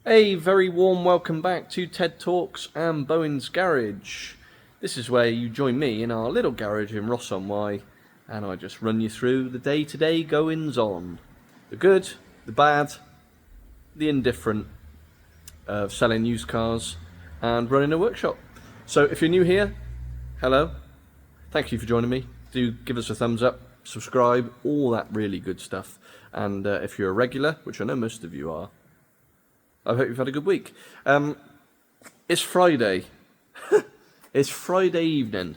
A very warm welcome back to TED Talks and Bowen's Garage. This is where you join me in our little garage in Ross-on-Wye, and I just run you through the day-to-day goings-on. The good, the bad, the indifferent of selling used cars and running a workshop. So if you're new here, hello, thank you for joining me. Do give us a thumbs up, subscribe, all that really good stuff. And if you're a regular, which I know most of you are, I hope you've had a good week. It's Friday. It's Friday evening,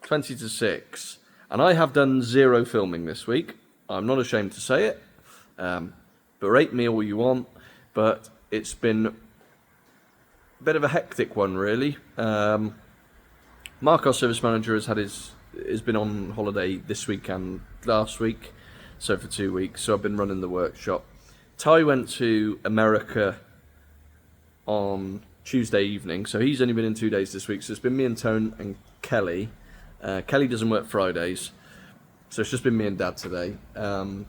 20 to 6. And I have done zero filming this week. I'm not ashamed to say it. Berate me all you want. But it's been a bit of a hectic one, really. Mark, our service manager, has been on holiday this week and last week. So for 2 weeks. So I've been running the workshop. Ty went to America on Tuesday evening, so he's only been in 2 days this week, so it's been me and Tone and Kelly. Kelly doesn't work Fridays, so it's just been me and Dad today. And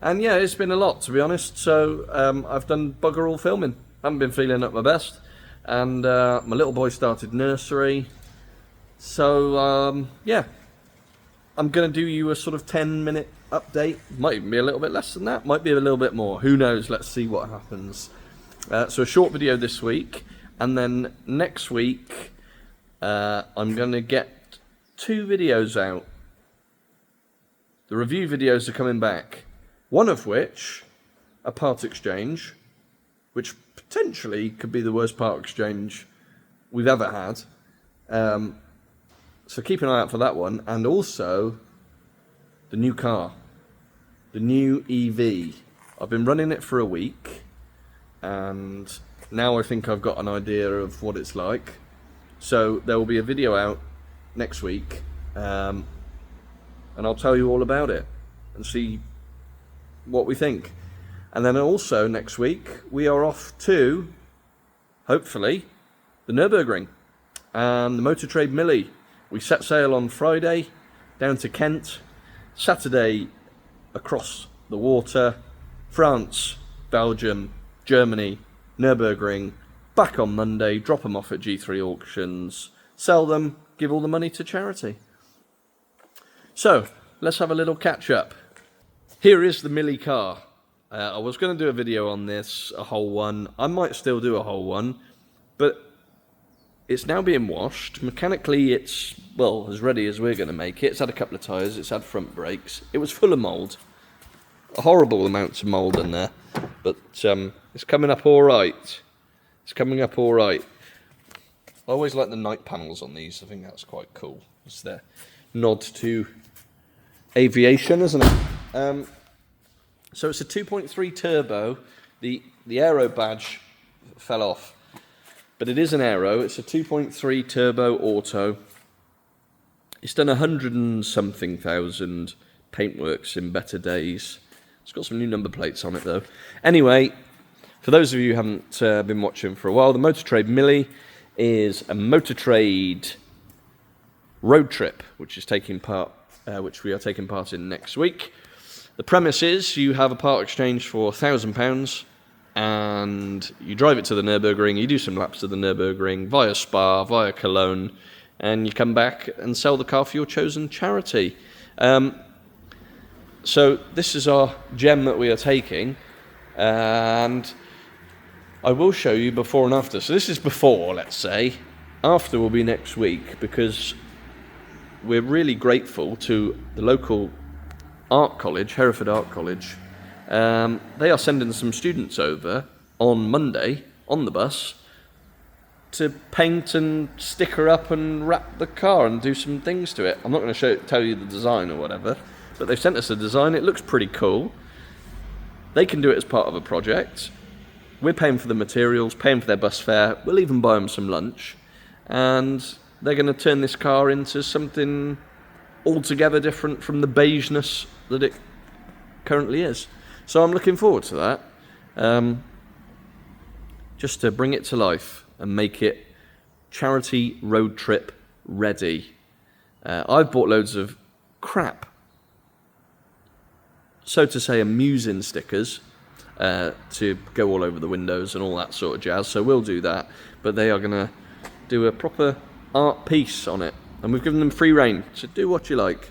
yeah, it's been a lot, to be honest, so I've done bugger all filming. Haven't been feeling at my best, and my little boy started nursery, so yeah, I'm going to do you a sort of 10-minute update. Might even be a little bit less than that, might be a little bit more, who knows, let's see what happens. So a short video this week, and then next week I'm going to get 2 videos out. The review videos are coming back, one of which, a part exchange, which potentially could be the worst part exchange we've ever had. So keep an eye out for that one, and also the new car, the new EV. I've been running it for a week, and now I think I've got an idea of what it's like. So there will be a video out next week, and I'll tell you all about it and see what we think. And then also next week we are off to, hopefully, the Nürburgring and the Motor Trade Mille. We set sail on Friday down to Kent, Saturday across the water, France, Belgium, Germany, Nürburgring, back on Monday, drop them off at G3 auctions, sell them, give all the money to charity. So, let's have a little catch up. Here is the Mille Car. I was going to do a video on this, a whole one. I might still do a whole one, but it's now being washed. Mechanically, it's, well, as ready as we're going to make it. It's had a couple of tyres, it's had front brakes. It was full of mould. A horrible amounts of mould in there, but it's coming up all right. It's coming up all right. I always like the night panels on these. I think that's quite cool. It's their nod to aviation, isn't it? So it's a 2.3 turbo. The aero badge fell off, but it is an aero. It's a 2.3 turbo auto. It's done 100 and something thousand paintworks in better days. It's got some new number plates on it, though. Anyway, for those of you who haven't been watching for a while, the Motor Trade Mille is a motor trade road trip, which we are taking part in next week. The premise is you have a part exchange for £1,000, and you drive it to the Nürburgring. You do some laps to the Nürburgring via Spa, via Cologne, and you come back and sell the car for your chosen charity. So this is our gem that we are taking, and I will show you before and after. So this is before, let's say. After will be next week, because we're really grateful to the local art college, Hereford Art College. They are sending some students over on Monday on the bus to paint and sticker up and wrap the car and do some things to it. I'm not going to tell you the design or whatever, but they've sent us a design. It looks pretty cool. They can do it as part of a project. We're paying for the materials, paying for their bus fare. We'll even buy them some lunch. And they're going to turn this car into something altogether different from the beigeness that it currently is. So I'm looking forward to that. Just to bring it to life and make it charity road trip ready. I've bought loads of crap, so to say, amusing stickers. to go all over the windows and all that sort of jazz. So we'll do that, but they are going to do a proper art piece on it, and we've given them free rein, so do what you like.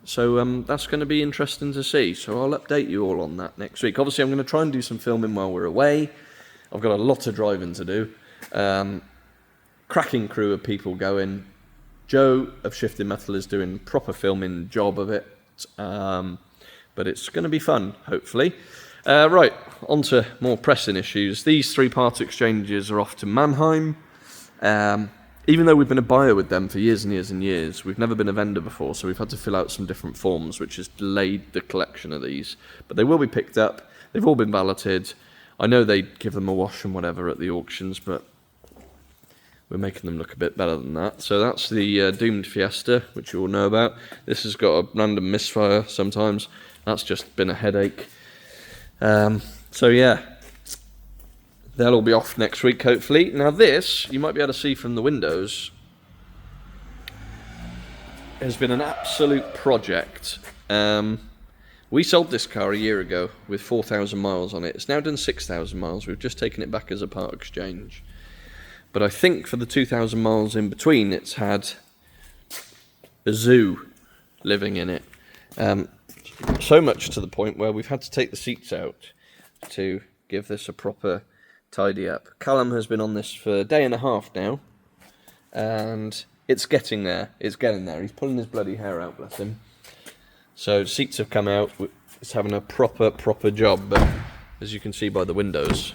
So that's going to be interesting to see. So I'll update you all on that next week. Obviously, I'm going to try and do some filming while we're away. I've got a lot of driving to do. Cracking crew of people going. Joe of Shifting Metal is doing proper filming job of it. But it's going to be fun, hopefully. Right, on to more pressing issues. These 3 part exchanges are off to Mannheim. Even though we've been a buyer with them for years and years and years, we've never been a vendor before, so we've had to fill out some different forms, which has delayed the collection of these. But they will be picked up. They've all been valeted. I know they give them a wash and whatever at the auctions, but we're making them look a bit better than that. So that's the Doomed Fiesta, which you all know about. This has got a random misfire sometimes. That's just been a headache. So yeah, they'll all be off next week, hopefully. Now this, you might be able to see from the windows, has been an absolute project. We sold this car a year ago with 4,000 miles on it. It's now done 6,000 miles. We've just taken it back as a part exchange. But I think for the 2,000 miles in between, it's had a zoo living in it. So much to the point where we've had to take the seats out to give this a proper tidy up. Callum has been on this for a day and a half now, and it's getting there. It's getting there. He's pulling his bloody hair out, bless him. So seats have come out. It's having a proper job, but as you can see by the windows,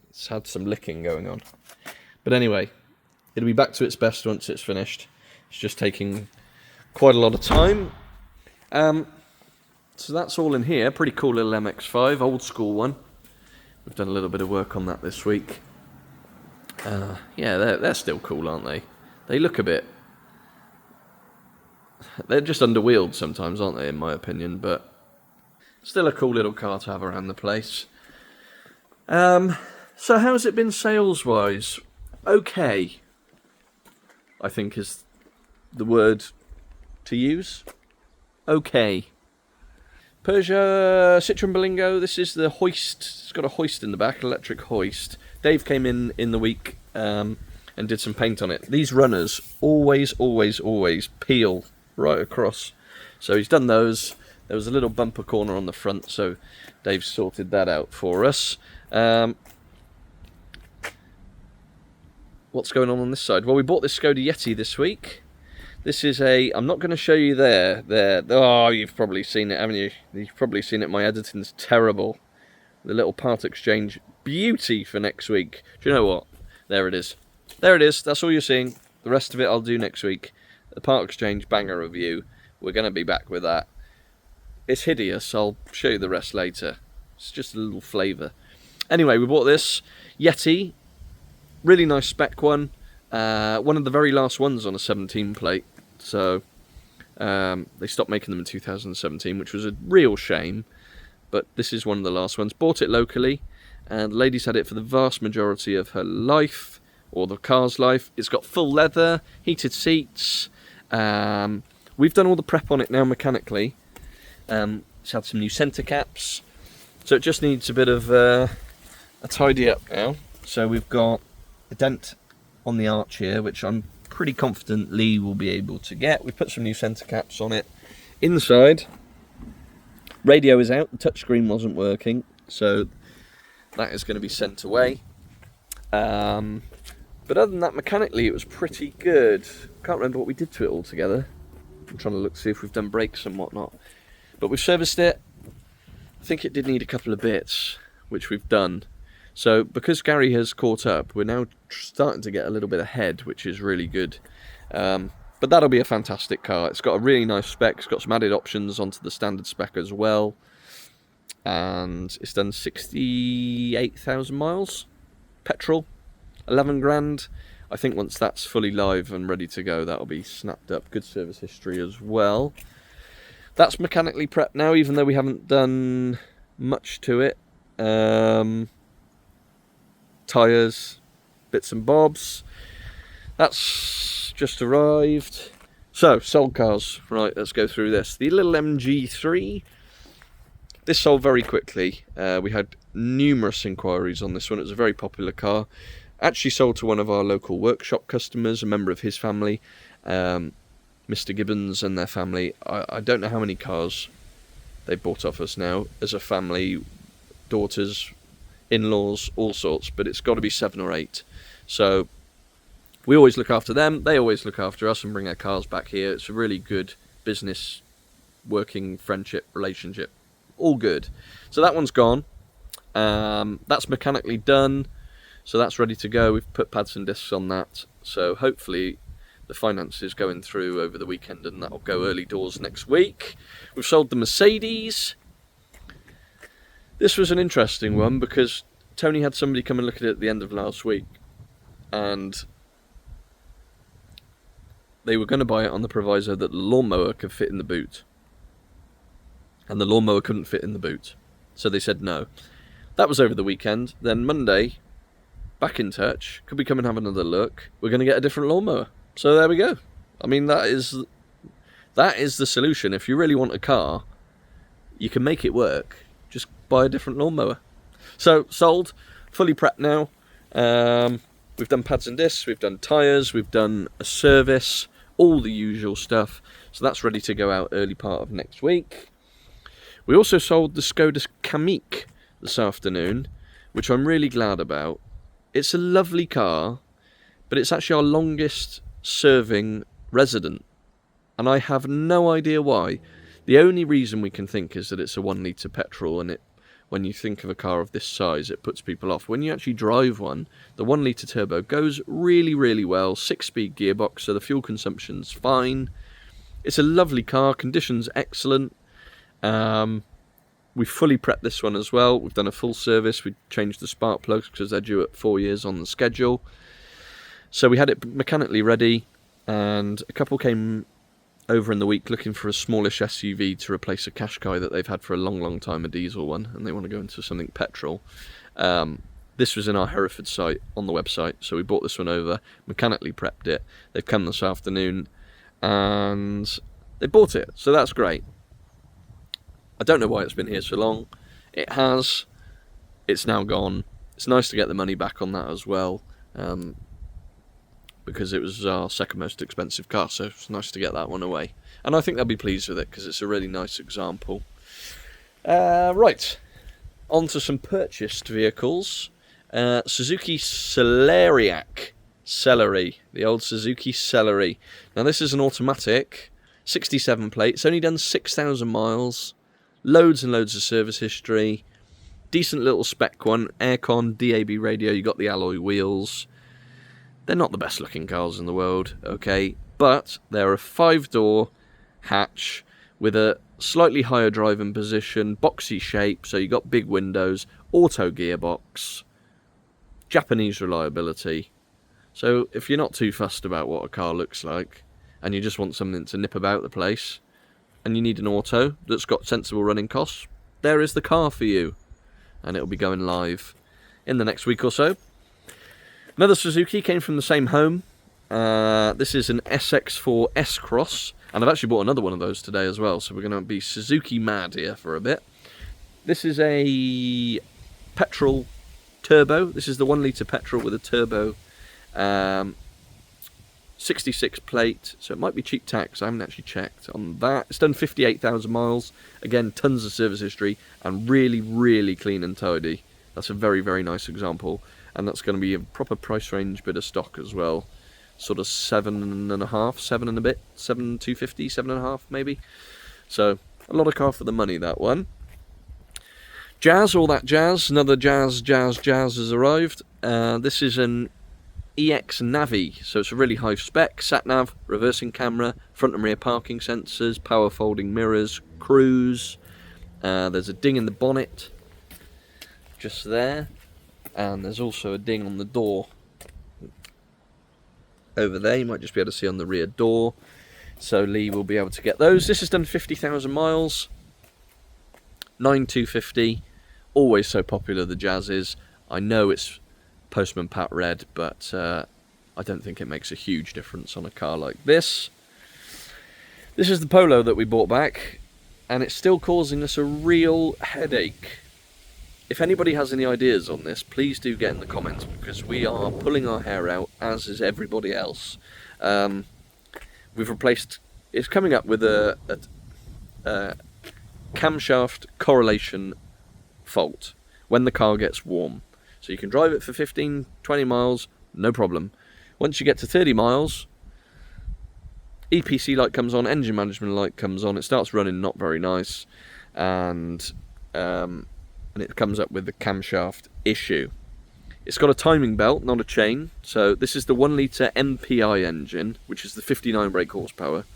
it's had some licking going on. But anyway, it'll be back to its best once it's finished. It's just taking quite a lot of time. So that's all in here. Pretty cool little MX-5, old school one. We've done a little bit of work on that this week. Yeah, they're still cool, aren't they? They look a bit... They're just underwheeled sometimes, aren't they, in my opinion, but still a cool little car to have around the place. So how's it been sales-wise? Okay, I think is the word to use. Okay. Peugeot Citroen Berlingo, this is the hoist. It's got a hoist in the back, electric hoist. Dave came in the week and did some paint on it. These runners always peel right across. So he's done those. There was a little bumper corner on the front, so Dave sorted that out for us. What's going on this side? Well, we bought this Skoda Yeti this week. This is I'm not going to show you there. Oh, you've probably seen it, haven't you? You've probably seen it. My editing's terrible. The little part exchange beauty for next week. Do you know what? There it is. There it is. That's all you're seeing. The rest of it I'll do next week. The part exchange banger review. We're going to be back with that. It's hideous. I'll show you the rest later. It's just a little flavour. Anyway, we bought this Yeti. Really nice spec one. One of the very last ones on a 17 plate. So they stopped making them in 2017, which was a real shame. But this is one of the last ones. Bought it locally, and the lady's had it for the vast majority of her life, or the car's life. It's got full leather, heated seats. We've done all the prep on it now mechanically. It's had some new centre caps. So it just needs a bit of a tidy up now. So we've got a dent on the arch here, which I'm pretty confident Lee will be able to get. We've put some new centre caps on it. Inside, radio is out, the touchscreen wasn't working, so that is going to be sent away. But other than that, mechanically it was pretty good. Can't remember what we did to it altogether. I'm trying to look to see if we've done brakes and whatnot. But we've serviced it. I think it did need a couple of bits, which we've done. So because Gary has caught up, we're now starting to get a little bit ahead, which is really good. But that'll be a fantastic car. It's got a really nice spec. It's got some added options onto the standard spec as well. And it's done 68,000 miles. Petrol, 11 grand. I think once that's fully live and ready to go, that'll be snapped up. Good service history as well. That's mechanically prepped now, even though we haven't done much to it. Tyres, bits and bobs. That's just arrived. So, sold cars. Right, let's go through this. The little MG3. This sold very quickly. We had numerous inquiries on this one. It was a very popular car. Actually sold to one of our local workshop customers, a member of his family, Mr. Gibbons and their family. I don't know how many cars they bought off us now as a family, daughters, in-laws, all sorts, but it's got to be 7 or 8. So we always look after them, they always look after us and bring their cars back here. It's a really good business, working friendship, relationship, all good. So that one's gone. That's mechanically done, so that's ready to go. We've put pads and discs on that, so hopefully the finance is going through over the weekend and that'll go early doors next week. We've sold the Mercedes. This was an interesting one because Tony had somebody come and look at it at the end of last week, and they were going to buy it on the proviso that the lawnmower could fit in the boot, and the lawnmower couldn't fit in the boot, so they said no. That was over the weekend. Then Monday, back in touch, could we come and have another look? We're going to get a different lawnmower. So there we go. I mean, that is the solution. If you really want a car, you can make it work. Just buy a different lawnmower. So, sold, fully prepped now. We've done pads and discs, we've done tyres, we've done a service, all the usual stuff. So that's ready to go out early part of next week. We also sold the Skoda Kamiq this afternoon, which I'm really glad about. It's a lovely car, but it's actually our longest serving resident, and I have no idea why. The only reason we can think is that it's a 1 litre petrol, and when you think of a car of this size, it puts people off. When you actually drive one, the 1 litre turbo goes really, really well. 6-speed gearbox, so the fuel consumption's fine. It's a lovely car, condition's excellent. We've fully prepped this one as well. We've done a full service. We changed the spark plugs because they're due at 4 years on the schedule. So we had it mechanically ready, and a couple came over in the week looking for a smallish SUV to replace a Qashqai that they've had for a long, long time, a diesel one, and they want to go into something petrol. This was in our Hereford site on the website, so we brought this one over, mechanically prepped it. They've come this afternoon, and they bought it, so that's great. I don't know why it's been here so long. It has. It's now gone. It's nice to get the money back on that as well, because it was our second most expensive car, so it's nice to get that one away. And I think they'll be pleased with it because it's a really nice example. Right, on to some purchased vehicles. Suzuki Celeriac. Celery, the old Suzuki Celery. Now this is an automatic, 67 plate. It's only done 6,000 miles. Loads and loads of service history. Decent little spec one. Aircon, DAB radio, you got the alloy wheels. They're not the best looking cars in the world, okay, but they're a 5-door hatch with a slightly higher driving position, boxy shape, so you got big windows, auto gearbox, Japanese reliability. So if you're not too fussed about what a car looks like, and you just want something to nip about the place, and you need an auto that's got sensible running costs, there is the car for you. And it'll be going live in the next week or so. Another Suzuki came from the same home. This is an SX4 S-Cross, and I've actually bought another one of those today as well, so we're going to be Suzuki mad here for a bit. This is a petrol turbo. This is the 1 litre petrol with a turbo. 66 plate, so it might be cheap tax. I haven't actually checked on that. It's done 58,000 miles. Again, tons of service history, and really, really clean and tidy. That's a very, very nice example. And that's going to be a proper price range bit of stock as well. Sort of 7.5, 7 and a bit, 7,250, 7.5 maybe. So a lot of car for the money, that one. Jazz, all that jazz. Another jazz has arrived. This is an EX Navi, so it's a really high spec. Sat nav, reversing camera, front and rear parking sensors, power folding mirrors, cruise. There's a ding in the bonnet, just there. And there's also a ding on the door over there. You might just be able to see on the rear door. So Lee will be able to get those. This has done 50,000 miles. 9,250. Always so popular, the Jazz is. I know it's Postman Pat Red, but I don't think it makes a huge difference on a car like this. This is the Polo that we bought back. and it's still causing us a real headache. If anybody has any ideas on this, please do get in the comments, because we are pulling our hair out, as is everybody else. We've replaced, it's coming up with a camshaft correlation fault when the car gets warm. So you can drive it for 15, 20 miles, no problem. Once you get to 30 miles, EPC light comes on, engine management light comes on, it starts running not very nice, and it comes up with the camshaft issue. It's got a timing belt, not a chain. So this is the 1 litre MPI engine, which is the 59 brake horsepower.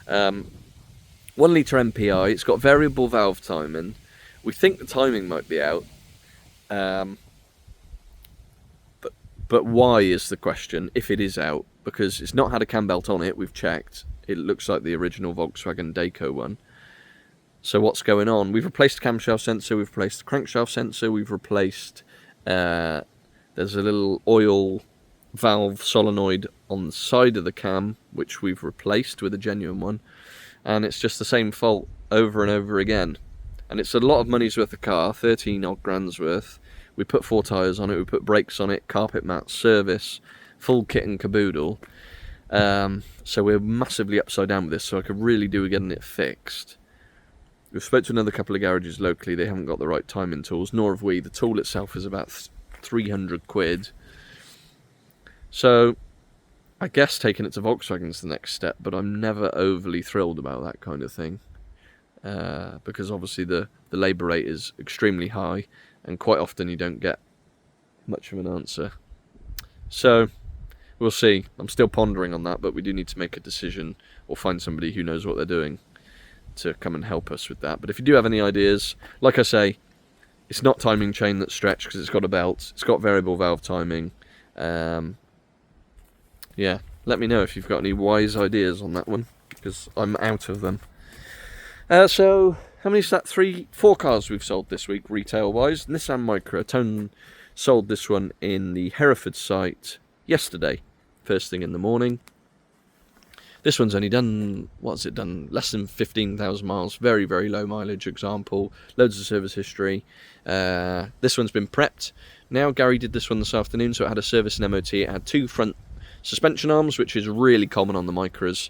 1 litre MPI, it's got variable valve timing. We think the timing might be out. But why is the question, if it is out? Because it's not had a cam belt on it, we've checked. It looks like the original Volkswagen Deco one. So what's going on? We've replaced the camshaft sensor, we've replaced the crankshaft sensor, we've replaced... there's a little oil valve solenoid on the side of the cam, which we've replaced with a genuine one. And it's just the same fault over and over again. And it's a lot of money's worth of car, 13 odd grand's worth. We put 4 tyres on it, we put brakes on it, carpet mats, service, full kit and caboodle. So we're massively upside down with this, so I could really do with getting it fixed. We've spoke to another couple of garages locally, they haven't got the right timing tools, nor have we. The tool itself is about 300 quid. So I guess taking it to Volkswagen's the next step, but I'm never overly thrilled about that kind of thing. Because obviously the labour rate is extremely high, and quite often you don't get much of an answer. So we'll see. I'm still pondering on that, but we do need to make a decision or find somebody who knows what they're doing to come and help us with that. But if you do have any ideas, like I say, it's not timing chain that's stretched because it's got a belt. It's got variable valve timing. Yeah, let me know if you've got any wise ideas on that one, because I'm out of them. So, how many is that? 4 cars we've sold this week, retail-wise. Nissan Micra. Tone sold this one in the Hereford site yesterday, first thing in the morning. This one's only done, what's it done? Less than 15,000 miles. Very, very low mileage example. Loads of service history. This one's been prepped. Now, Gary did this one this afternoon, so it had a service and MOT. It had 2 front suspension arms, which is really common on the Micras.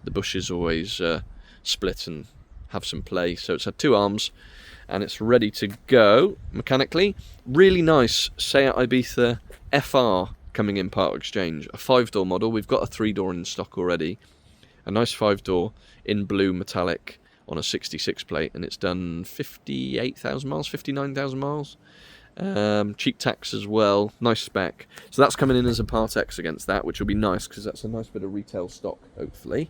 The bushes always split and have some play. So it's had 2 arms, and it's ready to go mechanically. Really nice Seat Ibiza FR coming in part exchange. A 5-door model. We've got a 3-door in stock already. A nice 5-door in blue metallic on a 66 plate, and it's done 58,000 miles, 59,000 miles. Cheap tax as well, nice spec. So that's coming in as a Part X against that, which will be nice because that's a nice bit of retail stock, hopefully.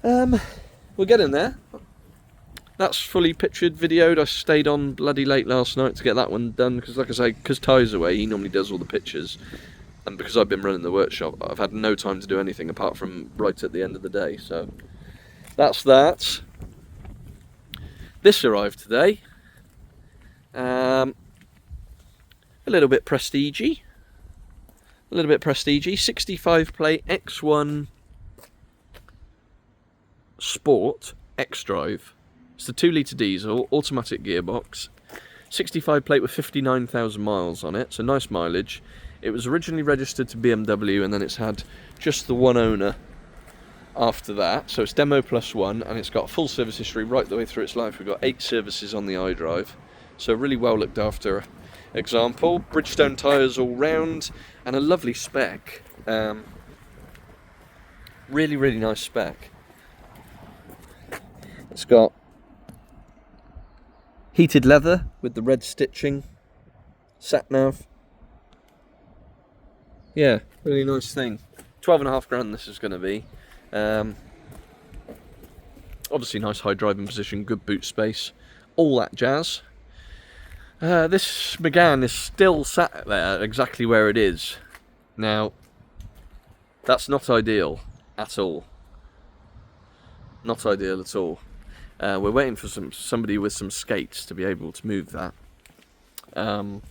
We'll get in there. That's fully pictured, videoed. I stayed on bloody late last night to get that one done because, like I say, because Ty's away, he normally does all the pictures. And because I've been running the workshop, I've had no time to do anything apart from right at the end of the day. So that's that. This arrived today. A little bit prestigey. 65 plate X1 Sport X-Drive. It's the 2 litre diesel, automatic gearbox. 65 plate with 59,000 miles on it, so nice mileage. It was originally registered to BMW, and then it's had just the one owner after that. So it's demo plus 1, and it's got full service history right the way through its life. We've got 8 services on the iDrive. So really well looked after example. Bridgestone tyres all round, and a lovely spec. Really, really nice spec. It's got heated leather with the red stitching. Sat nav. Yeah, really nice thing. 12.5 grand this is going to be. Obviously nice high driving position, good boot space, all that jazz. This Megane is still sat there exactly where it is. Now, that's not ideal at all. Not ideal at all. We're waiting for somebody with some skates to be able to move that and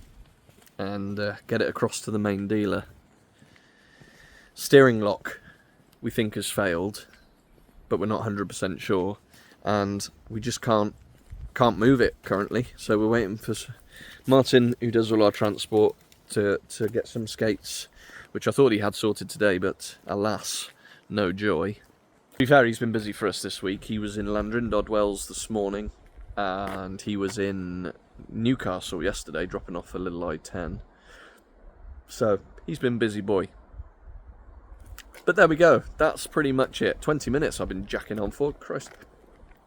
get it across to the main dealer. Steering lock, we think, has failed, but we're not 100% sure. and we just can't move it currently. So we're waiting for Martin, who does all our transport, to get some skates, which I thought he had sorted today, but alas, no joy. To be fair, he's been busy for us this week. He was in Landrindod Wells this morning, and he was in Newcastle yesterday, dropping off a little i10. So he's been busy boy. But there we go. That's pretty much it. 20 minutes I've been jacking on for. Christ.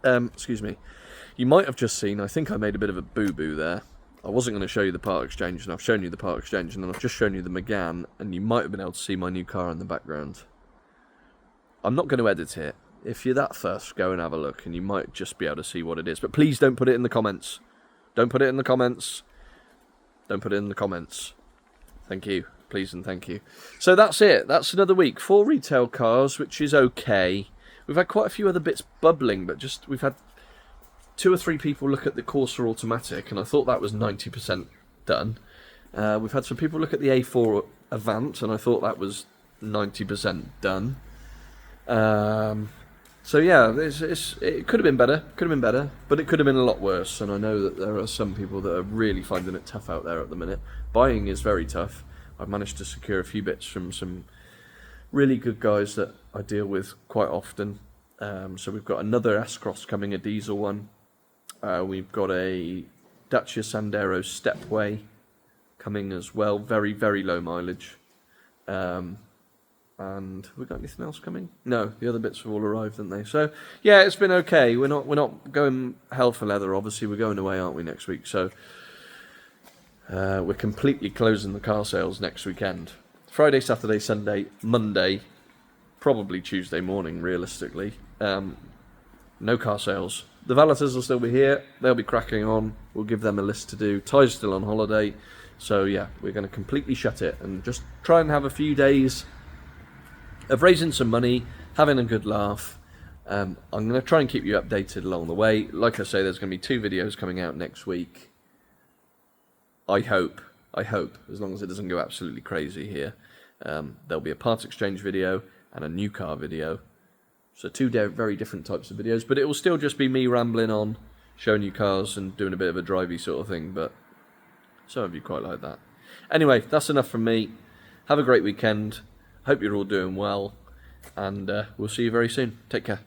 Excuse me. You might have just seen, I think I made a bit of a boo-boo there. I wasn't going to show you the part exchange, and I've shown you the part exchange, and then I've just shown you the Megane, and you might have been able to see my new car in the background. I'm not going to edit it. If you're that first, go and have a look, and you might just be able to see what it is. But please don't put it in the comments. Don't put it in the comments. Don't put it in the comments. Thank you. Please and thank you. So that's it. That's another week. 4 retail cars, which is okay. We've had quite a few other bits bubbling, but just we've had 2 or 3 people look at the Corsa Automatic, and I thought that was 90% done. We've had some people look at the A4 Avant, and I thought that was 90% done. So yeah, it could have been better, but it could have been a lot worse, and I know that there are some people that are really finding it tough out there at the minute. Buying is very tough. I've managed to secure a few bits from some really good guys that I deal with quite often. So we've got another S-Cross coming, a diesel one. We've got a Dacia Sandero Stepway coming as well, very, very low mileage. And we got anything else coming? No, the other bits have all arrived, haven't they? So yeah, it's been okay. We're not going hell for leather. Obviously, we're going away, aren't we, next week? So we're completely closing the car sales next weekend. Friday, Saturday, Sunday, Monday, probably Tuesday morning, realistically. No car sales. The valeters will still be here. They'll be cracking on. We'll give them a list to do. Ty's still on holiday. So yeah, we're going to completely shut it and just try and have a few days of raising some money, having a good laugh. I'm going to try and keep you updated along the way. Like I say, there's going to be 2 videos coming out next week. I hope, as long as it doesn't go absolutely crazy here. There'll be a parts exchange video and a new car video. So 2 very different types of videos, but it will still just be me rambling on, showing you cars and doing a bit of a drivey sort of thing, but some of you quite like that. Anyway, that's enough from me. Have a great weekend. Hope you're all doing well, and we'll see you very soon. Take care.